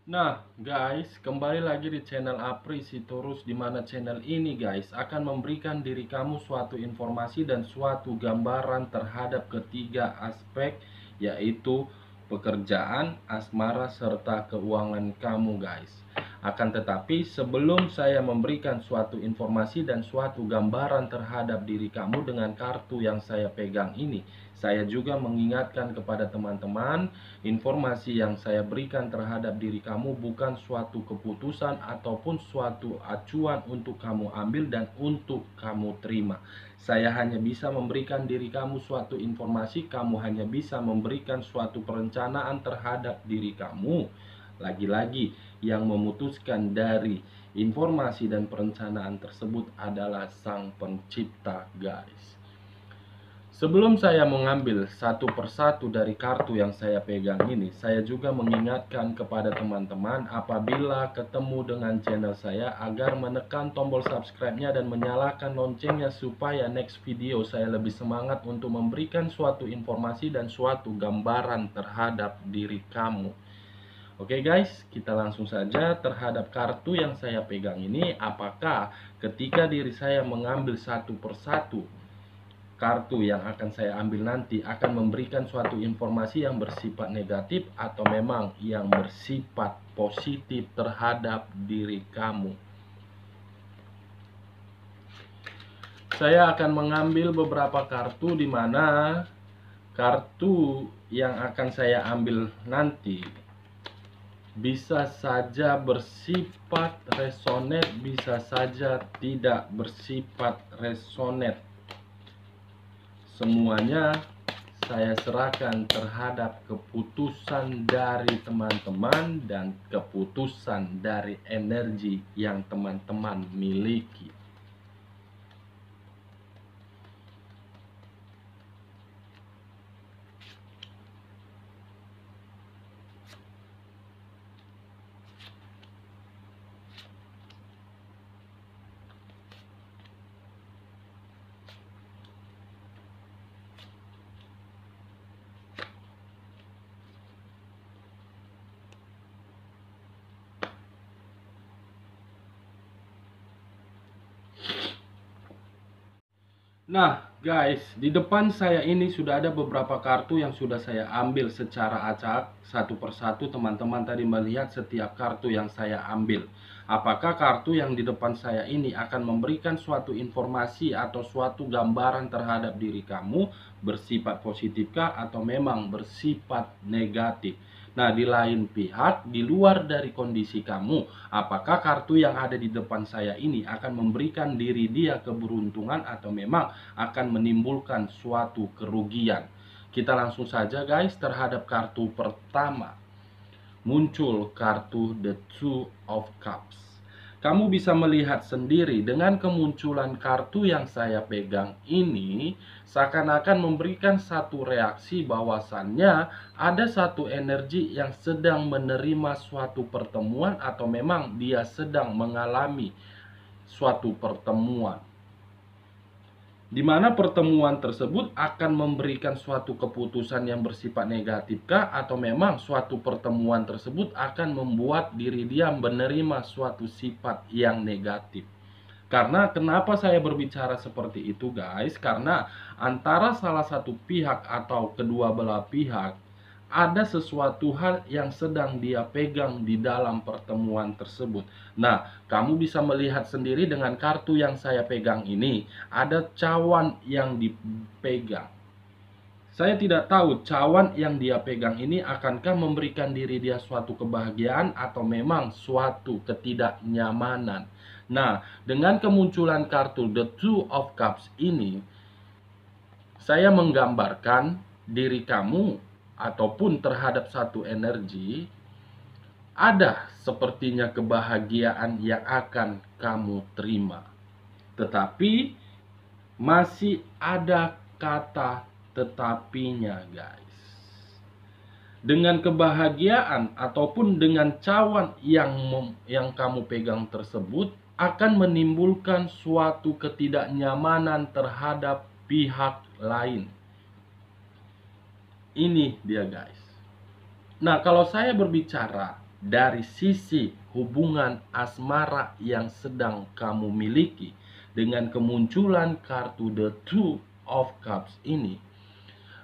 Nah guys, kembali lagi di channel Apri Sitorus, di mana channel ini guys akan memberikan diri kamu suatu informasi dan suatu gambaran terhadap ketiga aspek, yaitu pekerjaan, asmara, serta keuangan kamu guys. Akan tetapi sebelum saya memberikan suatu informasi dan suatu gambaran terhadap diri kamu dengan kartu yang saya pegang ini, saya juga mengingatkan kepada teman-teman, informasi yang saya berikan terhadap diri kamu bukan suatu keputusan ataupun suatu acuan untuk kamu ambil dan untuk kamu terima. Saya hanya bisa memberikan diri kamu suatu informasi, kamu hanya bisa memberikan suatu perencanaan terhadap diri kamu. Lagi-lagi, yang memutuskan dari informasi dan perencanaan tersebut adalah Sang Pencipta, guys. Sebelum saya mengambil satu persatu dari kartu yang saya pegang ini, saya juga mengingatkan kepada teman-teman apabila ketemu dengan channel saya agar menekan tombol subscribe-nya dan menyalakan loncengnya supaya next video saya lebih semangat untuk memberikan suatu informasi dan suatu gambaran terhadap diri kamu. Oke guys, kita langsung saja terhadap kartu yang saya pegang ini. Apakah ketika diri saya mengambil satu persatu kartu yang akan saya ambil nanti akan memberikan suatu informasi yang bersifat negatif atau memang yang bersifat positif terhadap diri kamu? Saya akan mengambil beberapa kartu, di mana kartu yang akan saya ambil nanti bisa saja bersifat resonate, bisa saja tidak bersifat resonate. Semuanya saya serahkan terhadap keputusan dari teman-teman dan keputusan dari energi yang teman-teman miliki. Nah guys, di depan saya ini sudah ada beberapa kartu yang sudah saya ambil secara acak. Satu persatu teman-teman tadi melihat setiap kartu yang saya ambil. Apakah kartu yang di depan saya ini akan memberikan suatu informasi atau suatu gambaran terhadap diri kamu bersifat positifkah atau memang bersifat negatif? Nah, di lain pihak, di luar dari kondisi kamu, apakah kartu yang ada di depan saya ini akan memberikan diri dia keberuntungan atau memang akan menimbulkan suatu kerugian? Kita langsung saja guys terhadap kartu pertama. Muncul kartu The Two of Cups. Kamu bisa melihat sendiri dengan kemunculan kartu yang saya pegang ini, seakan-akan memberikan satu reaksi bahwasannya ada satu energi yang sedang menerima suatu pertemuan atau memang dia sedang mengalami suatu pertemuan, di mana pertemuan tersebut akan memberikan suatu keputusan yang bersifat negatifkah atau memang suatu pertemuan tersebut akan membuat diri dia menerima suatu sifat yang negatif. Karena kenapa saya berbicara seperti itu guys? Karena antara salah satu pihak atau kedua belah pihak ada sesuatu hal yang sedang dia pegang di dalam pertemuan tersebut. Nah, kamu bisa melihat sendiri dengan kartu yang saya pegang ini, ada cawan yang dipegang. Saya tidak tahu cawan yang dia pegang ini akankah memberikan diri dia suatu kebahagiaan atau memang suatu ketidaknyamanan. Nah, dengan kemunculan kartu The Two of Cups ini, saya menggambarkan diri kamu ataupun terhadap satu energi, ada sepertinya kebahagiaan yang akan kamu terima. Tetapi masih ada kata tetapinya guys. Dengan kebahagiaan ataupun dengan cawan yang kamu pegang tersebut akan menimbulkan suatu ketidaknyamanan terhadap pihak lain. Ini dia guys. Nah, kalau saya berbicara dari sisi hubungan asmara yang sedang kamu miliki. Dengan kemunculan kartu The Two of Cups ini,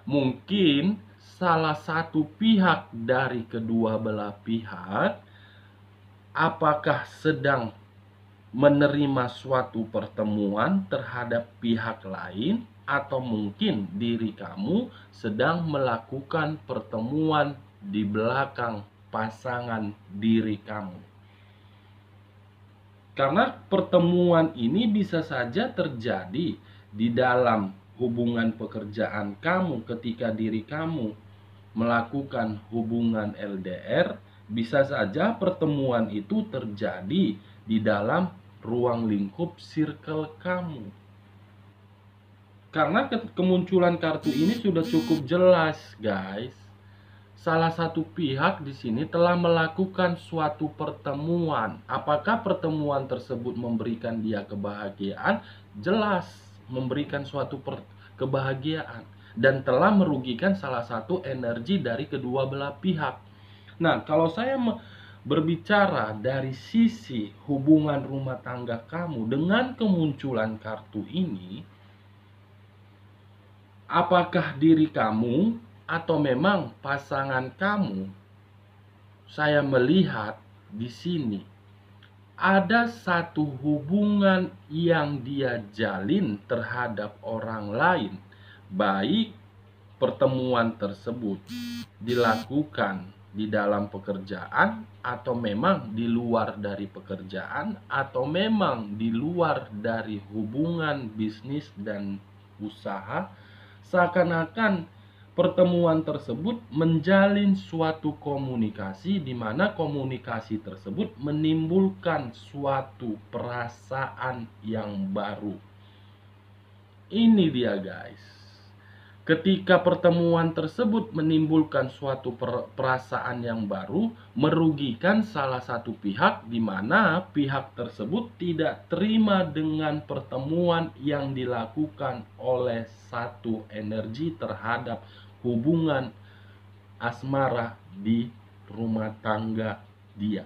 mungkin salah satu pihak dari kedua belah pihak apakah sedang menerima suatu pertemuan terhadap pihak lain, atau mungkin diri kamu sedang melakukan pertemuan di belakang pasangan diri kamu. Karena pertemuan ini bisa saja terjadi di dalam hubungan pekerjaan kamu ketika diri kamu melakukan hubungan LDR. Bisa saja pertemuan itu terjadi di dalam ruang lingkup circle kamu. Karena kemunculan kartu ini sudah cukup jelas, guys. Salah satu pihak di sini telah melakukan suatu pertemuan. Apakah pertemuan tersebut memberikan dia kebahagiaan? Jelas memberikan suatu kebahagiaan dan telah merugikan salah satu energi dari kedua belah pihak. Nah, kalau saya berbicara dari sisi hubungan rumah tangga kamu dengan kemunculan kartu ini, apakah diri kamu atau memang pasangan kamu? Saya melihat di sini ada satu hubungan yang dia jalin terhadap orang lain, baik pertemuan tersebut dilakukan di dalam pekerjaan, atau memang di luar dari pekerjaan, atau memang di luar dari hubungan bisnis dan usaha. Seakan-akan pertemuan tersebut menjalin suatu komunikasi, di mana komunikasi tersebut menimbulkan suatu perasaan yang baru. Ini dia, guys. Ketika pertemuan tersebut menimbulkan suatu perasaan yang baru, merugikan salah satu pihak, di mana pihak tersebut tidak terima dengan pertemuan yang dilakukan oleh satu energi terhadap hubungan asmara di rumah tangga dia.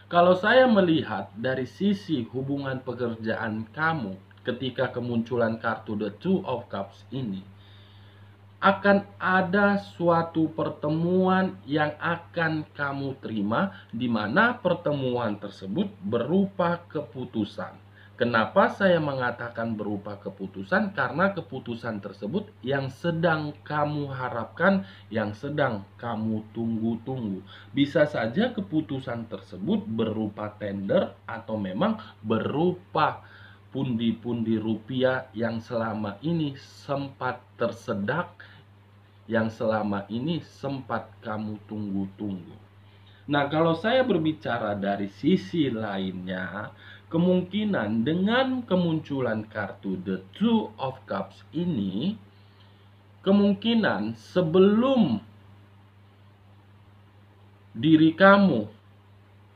Kalau saya melihat dari sisi hubungan pekerjaan kamu, ketika kemunculan kartu The Two of Cups ini, akan ada suatu pertemuan yang akan kamu terima, di mana pertemuan tersebut berupa keputusan. Kenapa saya mengatakan berupa keputusan? Karena keputusan tersebut yang sedang kamu harapkan, yang sedang kamu tunggu-tunggu. Bisa saja keputusan tersebut berupa tender, atau memang berupa pundi-pundi rupiah yang selama ini sempat tersedak, yang selama ini sempat kamu tunggu-tunggu. Nah, kalau saya berbicara dari sisi lainnya, kemungkinan dengan kemunculan kartu The Two of Cups ini, kemungkinan sebelum diri kamu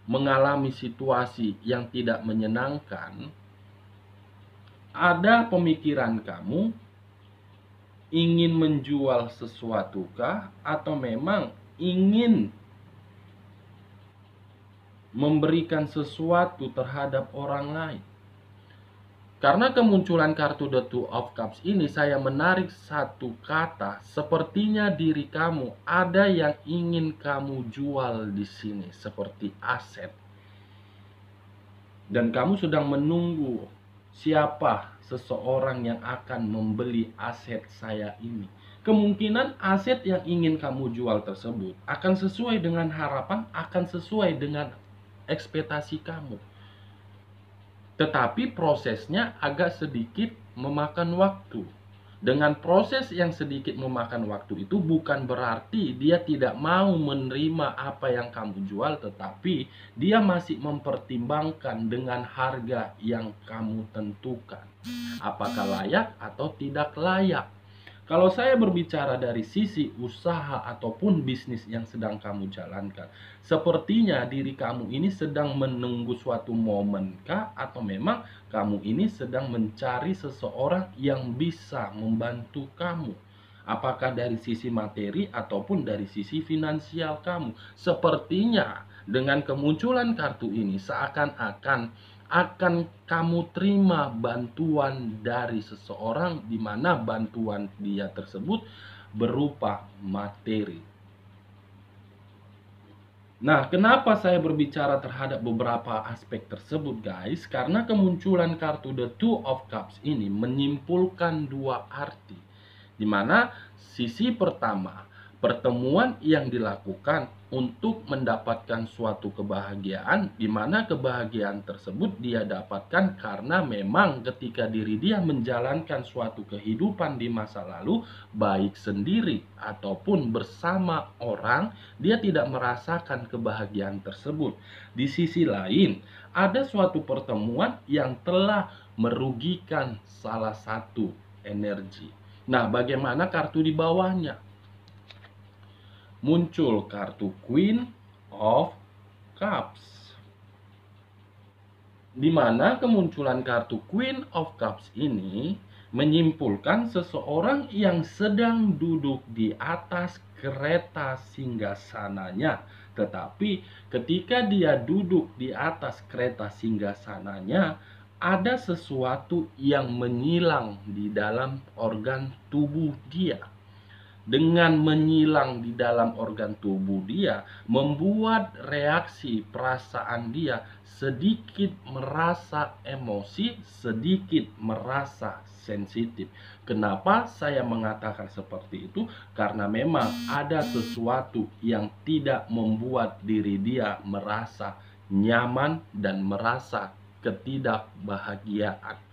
mengalami situasi yang tidak menyenangkan, ada pemikiran kamu ingin menjual sesuatu kah, atau memang ingin memberikan sesuatu terhadap orang lain. Karena kemunculan kartu The Two of Cups ini, saya menarik satu kata, sepertinya diri kamu ada yang ingin kamu jual di sini seperti aset. Dan kamu sedang menunggu siapa seseorang yang akan membeli aset saya ini. Kemungkinan aset yang ingin kamu jual tersebut akan sesuai dengan harapan, akan sesuai dengan ekspektasi kamu. Tetapi prosesnya agak sedikit memakan waktu. Dengan proses yang sedikit memakan waktu itu bukan berarti dia tidak mau menerima apa yang kamu jual, tetapi dia masih mempertimbangkan dengan harga yang kamu tentukan. Apakah layak atau tidak layak? Kalau saya berbicara dari sisi usaha ataupun bisnis yang sedang kamu jalankan, sepertinya diri kamu ini sedang menunggu suatu momen kah, atau memang kamu ini sedang mencari seseorang yang bisa membantu kamu. Apakah dari sisi materi ataupun dari sisi finansial kamu. Sepertinya dengan kemunculan kartu ini seakan-akan akan kamu terima bantuan dari seseorang, di mana bantuan dia tersebut berupa materi. Nah, kenapa saya berbicara terhadap beberapa aspek tersebut, guys? Karena kemunculan kartu The Two of Cups ini menyimpulkan dua arti. Di mana sisi pertama, pertemuan yang dilakukan untuk mendapatkan suatu kebahagiaan, di mana kebahagiaan tersebut dia dapatkan karena memang ketika diri dia menjalankan suatu kehidupan di masa lalu, baik sendiri ataupun bersama orang, dia tidak merasakan kebahagiaan tersebut. Di sisi lain, ada suatu pertemuan yang telah merugikan salah satu energi. Nah, bagaimana kartu di bawahnya? Muncul kartu Queen of Cups. Di mana kemunculan kartu Queen of Cups ini menyimpulkan seseorang yang sedang duduk di atas kereta singgasananya. Tetapi ketika dia duduk di atas kereta singgasananya, ada sesuatu yang menyilang di dalam organ tubuh dia. Dengan menyilang di dalam organ tubuh dia, membuat reaksi perasaan dia sedikit merasa emosi, sedikit merasa sensitif. Kenapa saya mengatakan seperti itu? Karena memang ada sesuatu yang tidak membuat diri dia merasa nyaman dan merasa ketidakbahagiaan.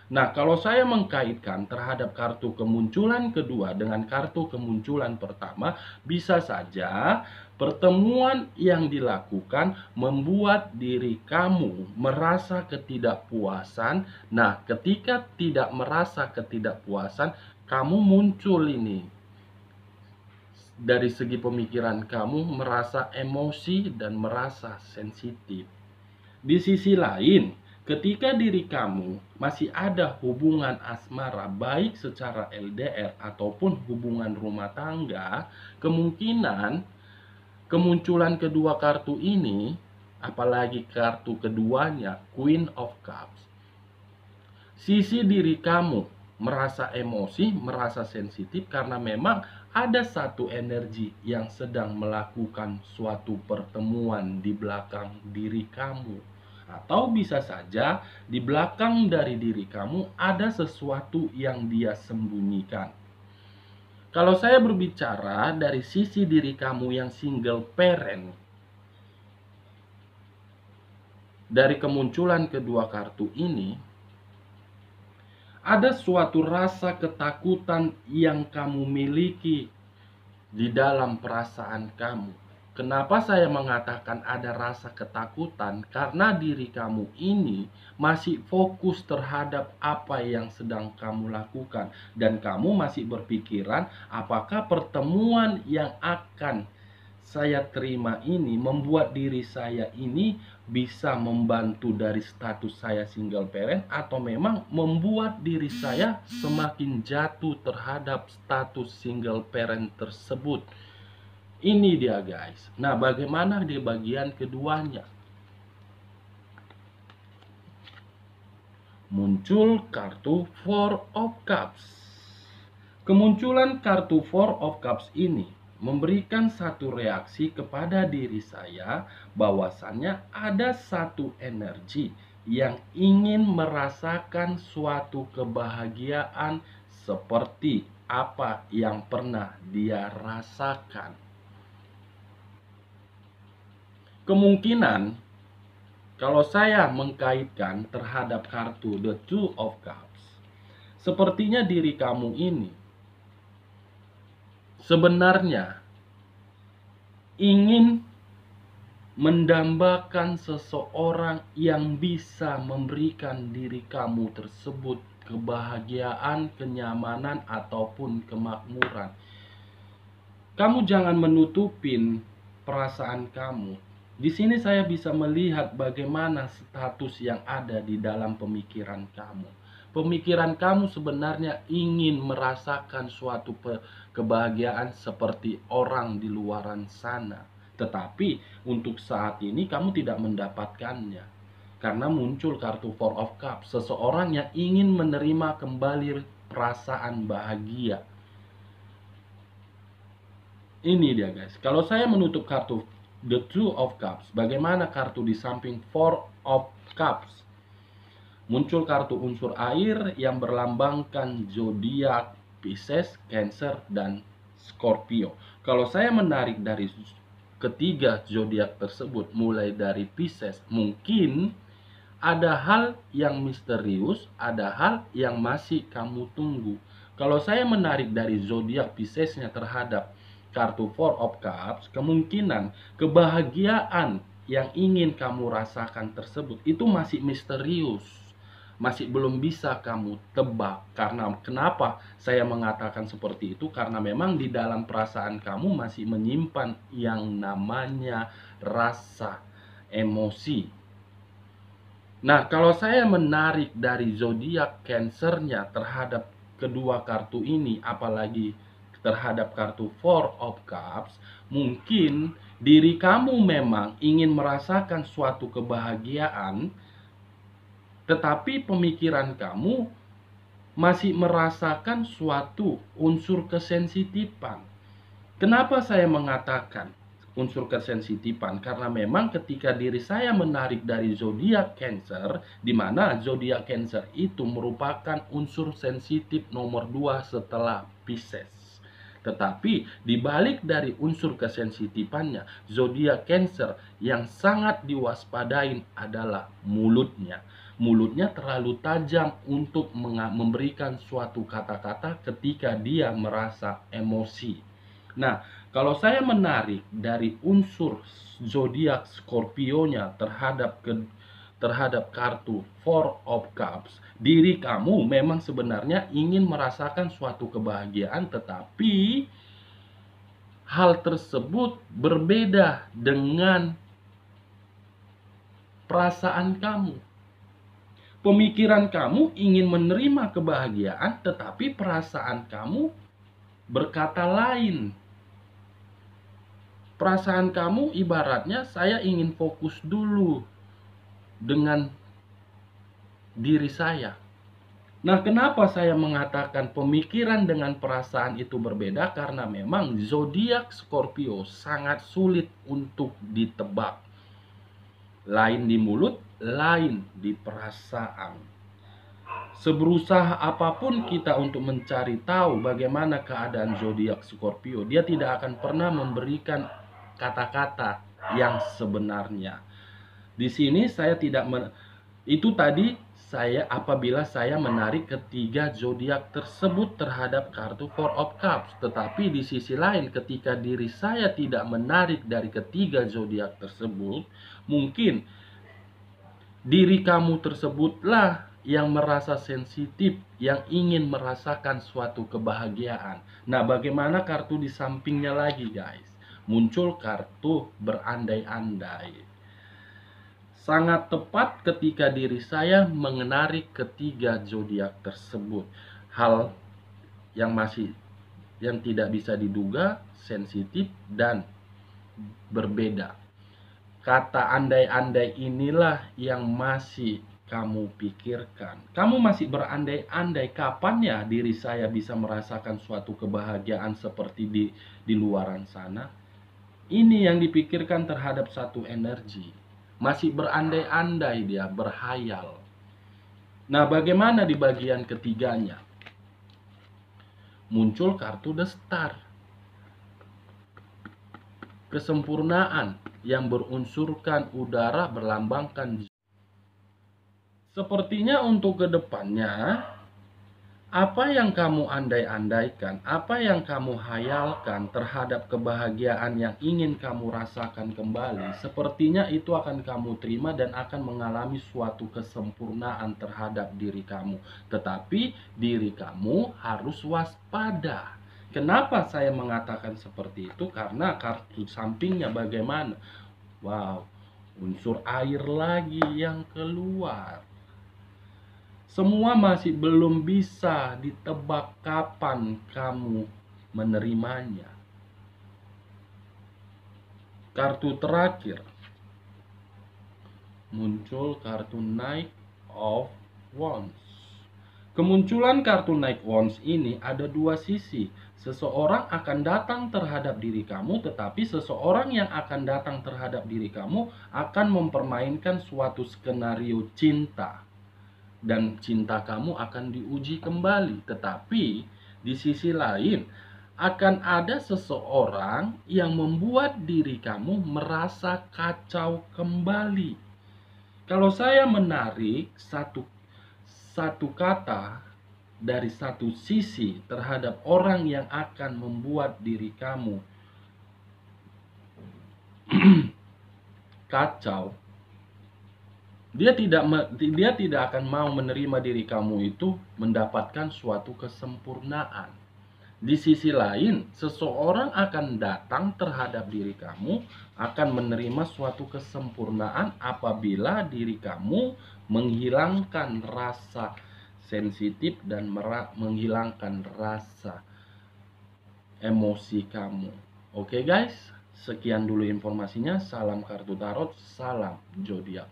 Nah, kalau saya mengkaitkan terhadap kartu kemunculan kedua dengan kartu kemunculan pertama, bisa saja pertemuan yang dilakukan membuat diri kamu merasa ketidakpuasan. Nah, ketika tidak merasa ketidakpuasan, kamu muncul ini dari segi pemikiran kamu merasa emosi dan merasa sensitif. Di sisi lain, ketika diri kamu masih ada hubungan asmara baik secara LDR ataupun hubungan rumah tangga, kemungkinan kemunculan kedua kartu ini, apalagi kartu keduanya Queen of Cups, sisi diri kamu merasa emosi, merasa sensitif karena memang ada satu energi yang sedang melakukan suatu pertemuan di belakang diri kamu. Atau bisa saja di belakang dari diri kamu ada sesuatu yang dia sembunyikan. Kalau saya berbicara dari sisi diri kamu yang single parent, dari kemunculan kedua kartu ini, ada suatu rasa ketakutan yang kamu miliki di dalam perasaan kamu. Kenapa saya mengatakan ada rasa ketakutan? Karena diri kamu ini masih fokus terhadap apa yang sedang kamu lakukan. Dan kamu masih berpikiran apakah pertemuan yang akan saya terima ini membuat diri saya ini bisa membantu dari status saya single parent, atau memang membuat diri saya semakin jatuh terhadap status single parent tersebut. Ini dia, guys. Nah, bagaimana di bagian keduanya? Muncul kartu Four of Cups. Kemunculan kartu Four of Cups ini memberikan satu reaksi kepada diri saya bahwasannya ada satu energi yang ingin merasakan suatu kebahagiaan seperti apa yang pernah dia rasakan. Kemungkinan kalau saya mengkaitkan terhadap kartu The Two of Cups, sepertinya diri kamu ini sebenarnya ingin mendambakan seseorang yang bisa memberikan diri kamu tersebut kebahagiaan, kenyamanan, ataupun kemakmuran. Kamu jangan menutupin perasaan kamu. Di sini saya bisa melihat bagaimana status yang ada di dalam pemikiran kamu. Pemikiran kamu sebenarnya ingin merasakan suatu kebahagiaan seperti orang di luaran sana. Tetapi untuk saat ini kamu tidak mendapatkannya. Karena muncul kartu Four of Cups, seseorang yang ingin menerima kembali perasaan bahagia. Ini dia guys, kalau saya menutup kartu The Two of Cups, bagaimana kartu di samping Four of Cups? Muncul kartu unsur air yang berlambangkan zodiak Pisces, Cancer, dan Scorpio. Kalau saya menarik dari ketiga zodiak tersebut, mulai dari Pisces, mungkin ada hal yang misterius, ada hal yang masih kamu tunggu. Kalau saya menarik dari zodiak Piscesnya terhadap kartu Four of Cups, kemungkinan kebahagiaan yang ingin kamu rasakan tersebut itu masih misterius, masih belum bisa kamu tebak. Karena kenapa saya mengatakan seperti itu? Karena memang di dalam perasaan kamu masih menyimpan yang namanya rasa emosi. Nah, kalau saya menarik dari zodiak Cancernya terhadap kedua kartu ini, apalagi terhadap kartu Four of Cups, mungkin diri kamu memang ingin merasakan suatu kebahagiaan, tetapi pemikiran kamu masih merasakan suatu unsur kesensitifan. Kenapa saya mengatakan unsur kesensitifan? Karena memang ketika diri saya menarik dari zodiak Cancer, di mana zodiak Cancer itu merupakan unsur sensitif nomor 2 setelah Pisces. Tetapi dibalik dari unsur kesensitifannya, zodiak Cancer yang sangat diwaspadain adalah mulutnya. Mulutnya terlalu tajam untuk memberikan suatu kata-kata ketika dia merasa emosi. Nah, kalau saya menarik dari unsur zodiak Scorpio-nya terhadap kartu Four of Cups, diri kamu memang sebenarnya ingin merasakan suatu kebahagiaan, tetapi hal tersebut berbeda dengan perasaan kamu. Pemikiran kamu ingin menerima kebahagiaan, tetapi perasaan kamu berkata lain. Perasaan kamu ibaratnya saya ingin fokus dulu dengan diri saya. Nah, kenapa saya mengatakan pemikiran dengan perasaan itu berbeda? Karena memang zodiak Scorpio sangat sulit untuk ditebak. Lain di mulut, lain di perasaan. Seberusaha apapun kita untuk mencari tahu bagaimana keadaan zodiak Scorpio, dia tidak akan pernah memberikan kata-kata yang sebenarnya. Di sini saya tidak itu tadi saya apabila saya menarik ketiga zodiak tersebut terhadap kartu Four of Cups. Tetapi di sisi lain ketika diri saya tidak menarik dari ketiga zodiak tersebut, mungkin diri kamu tersebutlah yang merasa sensitif, yang ingin merasakan suatu kebahagiaan. Nah, bagaimana kartu di sampingnya lagi guys? Muncul kartu berandai-andai. Sangat tepat ketika diri saya menarik ketiga zodiak tersebut. Hal yang tidak bisa diduga, sensitif dan berbeda. Kata andai-andai inilah yang masih kamu pikirkan. Kamu masih berandai-andai kapan ya diri saya bisa merasakan suatu kebahagiaan seperti di luaran sana. Ini yang dipikirkan terhadap satu energi. Masih berandai-andai dia, berhayal. Nah, bagaimana di bagian ketiganya? Muncul kartu The Star. Kesempurnaan yang berunsurkan udara berlambangkan. Sepertinya untuk kedepannya, apa yang kamu andai-andaikan, apa yang kamu hayalkan terhadap kebahagiaan yang ingin kamu rasakan kembali, sepertinya itu akan kamu terima dan akan mengalami suatu kesempurnaan terhadap diri kamu. Tetapi diri kamu harus waspada. Kenapa saya mengatakan seperti itu? Karena kartu sampingnya bagaimana? Wow, unsur air lagi yang keluar. Semua masih belum bisa ditebak kapan kamu menerimanya. Kartu terakhir, muncul kartu Knight of Wands. Kemunculan kartu Knight Wands ini ada dua sisi. Seseorang akan datang terhadap diri kamu, tetapi seseorang yang akan datang terhadap diri kamu akan mempermainkan suatu skenario cinta. Dan cinta kamu akan diuji kembali. Tetapi di sisi lain, akan ada seseorang yang membuat diri kamu merasa kacau kembali. Kalau saya menarik satu kata dari satu sisi terhadap orang yang akan membuat diri kamu kacau, dia tidak akan mau menerima diri kamu itu mendapatkan suatu kesempurnaan. Di sisi lain, seseorang akan datang terhadap diri kamu, akan menerima suatu kesempurnaan apabila diri kamu menghilangkan rasa sensitif dan menghilangkan rasa emosi kamu. Oke guys, sekian dulu informasinya. Salam kartu tarot, salam zodiak.